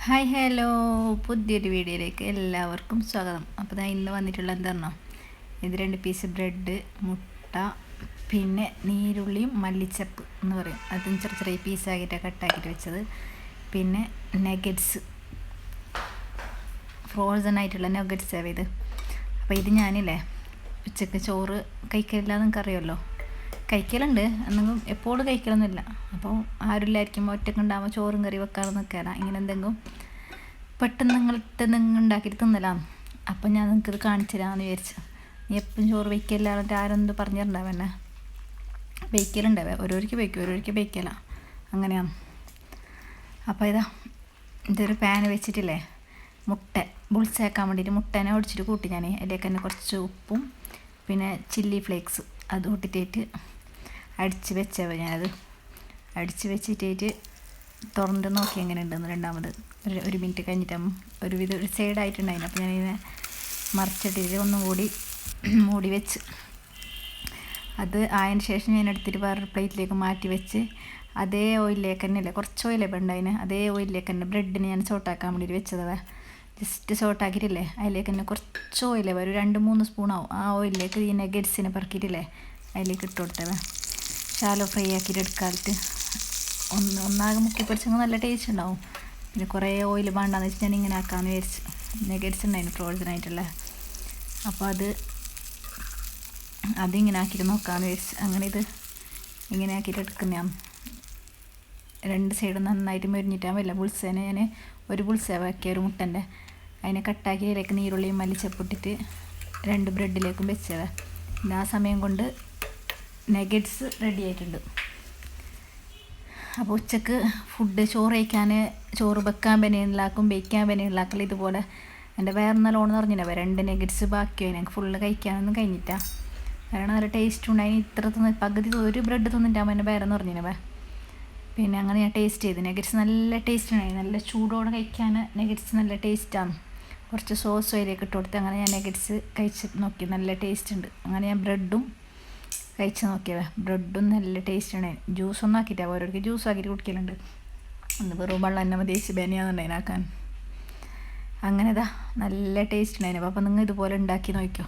Hi hello, പുതിയൊരു വീഡിയോയിലേക്ക് എല്ലാവർക്കും സ്വാഗതം. അപ്പോൾ ഞാൻ ഇന്ന് വന്നിട്ടുള്ള എന്താണോ, ഇത് 2 പീസ് ബ്രെഡ്, മുട്ട, പിന്നെ നീരുള്ളിയും മല്ലിച്ചപ്പ് എന്ന് പറയും, അതും ചെറിയ ചെറിയ പീസാക്കിയിട്ട് കട്ടാക്കിയിട്ട് വെച്ചത്, പിന്നെ നഗറ്റ്സ്, ഫ്രോസൺ ആയിട്ടുള്ള നഗറ്റ്സ് ഇത്. അപ്പോൾ ഇത് ഞാനില്ലേ ഉച്ചക്ക് ചോറ് കഴിക്കില്ല, നിങ്ങൾക്ക് അറിയുമല്ലോ. കഴിക്കലുണ്ട്, എന്തെങ്കിലും എപ്പോഴും കഴിക്കലൊന്നുമില്ല. അപ്പോൾ ആരുമില്ലായിരിക്കുമ്പോൾ ഒറ്റക്ക് ഉണ്ടാകുമ്പോൾ ചോറും കറി വെക്കാതെ നിൽക്കാനാ, ഇങ്ങനെ എന്തെങ്കിലും പെട്ടെന്ന് എന്തെങ്കിലും ഉണ്ടാക്കിയിട്ട് തിന്നലാണ്. അപ്പം ഞാൻ നിങ്ങൾക്കിത് കാണിച്ചു തരാമെന്ന് വിചാരിച്ചു. നീ എപ്പോഴും ചോറ് വയ്ക്കല്ല എന്നിട്ട് ആരെന്ത് പറഞ്ഞിട്ടുണ്ടാവും എന്നെ. ബേക്കലുണ്ടാവേ, ഓരോരിക്ക് ബേക്കും ഓരോരിക്ക് ബേക്കല, അങ്ങനെയാണ്. അപ്പോൾ ഇതൊരു പാൻ വെച്ചിട്ടില്ലേ, മുട്ട ബുൾസാക്കാൻ വേണ്ടിയിട്ട് മുട്ടേനെ ഒടിച്ചിട്ട് കൂട്ടി ഞാൻ. അതിലേക്ക് തന്നെ കുറച്ച് ഉപ്പും പിന്നെ ചില്ലി ഫ്ലേക്സ് അത് കൂട്ടിയിട്ട് അടിച്ച് വെച്ചവ. ഞാനത് അടിച്ച് വെച്ചിട്ട് തുറന്നിട്ട് നോക്കി എങ്ങനെ ഉണ്ടെന്ന്. രണ്ടാമത് ഒരു മിനിറ്റ് കഴിഞ്ഞിട്ടാകുമ്പോൾ ഒരു സൈഡായിട്ടുണ്ടായിരുന്നു. അപ്പോൾ ഞാനിങ്ങനെ മറിച്ചിട്ടിട്ട് ഒന്നും കൂടി മൂടി വെച്ച്, അത് ആയതിന് ശേഷം ഞാൻ എടുത്തിട്ട് വേറൊരു പ്ലേറ്റിലേക്ക് മാറ്റി വെച്ച്, അതേ ഓയിലിലേക്ക് തന്നെ അല്ലേ, കുറച്ച് ഓയിലേ ഉണ്ടായിന്, അതേ ഓയിലിലേക്ക് തന്നെ ബ്രെഡിന് ഞാൻ സോട്ടാക്കാൻ വേണ്ടിയിട്ട് വെച്ചതവേ. ജസ്റ്റ് സോട്ടാക്കിയിട്ടില്ലേ, അതിലേക്ക് തന്നെ കുറച്ച് ഓയിലേ ഒരു 2-3 സ്പൂണാവും. ആ ഓയിലിലേക്ക് ഈ നഗറ്റ്സിനെ പറക്കിയിട്ടില്ലേ അതിലേക്ക് ഇട്ട് കൊടുത്തവേ. ശാലോ ഫ്രൈ ആക്കിയിട്ട് എടുക്കാതിട്ട് ഒന്നാകെ മുക്കി പൊരിച്ചെങ്കിൽ നല്ല ടേസ്റ്റ് ഉണ്ടാവും. പിന്നെ കുറേ ഓയിൽ വേണ്ടാന്ന് വെച്ച് ഞാൻ ഇങ്ങനെ ആക്കാമെന്ന് വിചാരിച്ചു. നഗറ്റ്സ് ഉണ്ടായിരുന്നു ഫ്രോസൺ ആയിട്ടുള്ള, അപ്പോൾ അതിങ്ങനെ ആക്കിയിട്ട് നോക്കാമെന്ന് വിചാരിച്ചു. അങ്ങനെ ഇത് ഇങ്ങനെ ആക്കിയിട്ട് എടുക്കുന്നതാണ്. 2 സൈഡും നന്നായിട്ട് മൊരിഞ്ഞിട്ടാകുമ്പോൾ ഇല്ല ബുൾസേനെ ഞാൻ ഒരു ബുൾസ ആക്കിയ ഒരു മുട്ടൻ്റെ അതിനെ കട്ടാക്കി അതിലേക്ക് നീരുള്ളിയും മല്ലിച്ചപ്പിട്ടിട്ട് 2 ബ്രെഡിലേക്കും വെച്ചത്. പിന്നെ ആ സമയം കൊണ്ട് നഗറ്റ്സ് റെഡി ആയിട്ടുണ്ട്. അപ്പോൾ ഉച്ചക്ക് ഫുഡ് ചോറ് വെക്കാൻ പനിയുണ്ടാക്കും, ബേക്കാൻ പനിയുണ്ടാക്കൽ. ഇതുപോലെ എൻ്റെ വേറെ നല്ലോണം പറഞ്ഞില്ല 2 നഗറ്റ്സ് ബാക്കിയായി, ഞങ്ങൾക്ക് ഫുള്ള് കഴിക്കാനൊന്നും കഴിഞ്ഞിട്ടാ. കാരണം നല്ല ടേസ്റ്റ് ഉണ്ടായി. ഇത്ര പകുതി ഒരു ബ്രെഡ് തിന്നിട്ടാകുമ്പോൾ എൻ്റെ വേറെന്ന് പറഞ്ഞില്ലേ. പിന്നെ അങ്ങനെ ഞാൻ ടേസ്റ്റ് ചെയ്ത്, നഗറ്റ്സ് നല്ല ടേസ്റ്റ് ഉണ്ടായി. നല്ല ചൂടോടെ കഴിക്കാൻ നഗറ്റ്സ് നല്ല ടേസ്റ്റാണ്. കുറച്ച് സോസ് അതിലേക്ക് ഇട്ട് കൊടുത്ത് അങ്ങനെ ഞാൻ നഗറ്റ്സ് കഴിച്ച് നോക്കി, നല്ല ടേസ്റ്റ് ഉണ്ട്. അങ്ങനെ ഞാൻ ബ്രെഡും കഴിച്ച് നോക്കിയവ, ബ്രെഡും നല്ല ടേസ്റ്റ് ഉണ്ടായി. ജ്യൂസൊന്നും ആക്കിയിട്ടാണ്, ഓരോർക്ക് ജ്യൂസ് ആക്കിയിട്ട് കുടിക്കലുണ്ട്. അന്ന് വെറും വെള്ളം തന്നെ മതി, ബനിയാന്നുണ്ടായിനാക്കാൻ. അങ്ങനെ നല്ല ടേസ്റ്റ് ഉണ്ടായിരുന്നു. അപ്പോൾ നിങ്ങൾ ഇതുപോലെ ഉണ്ടാക്കി നോക്കിയോ.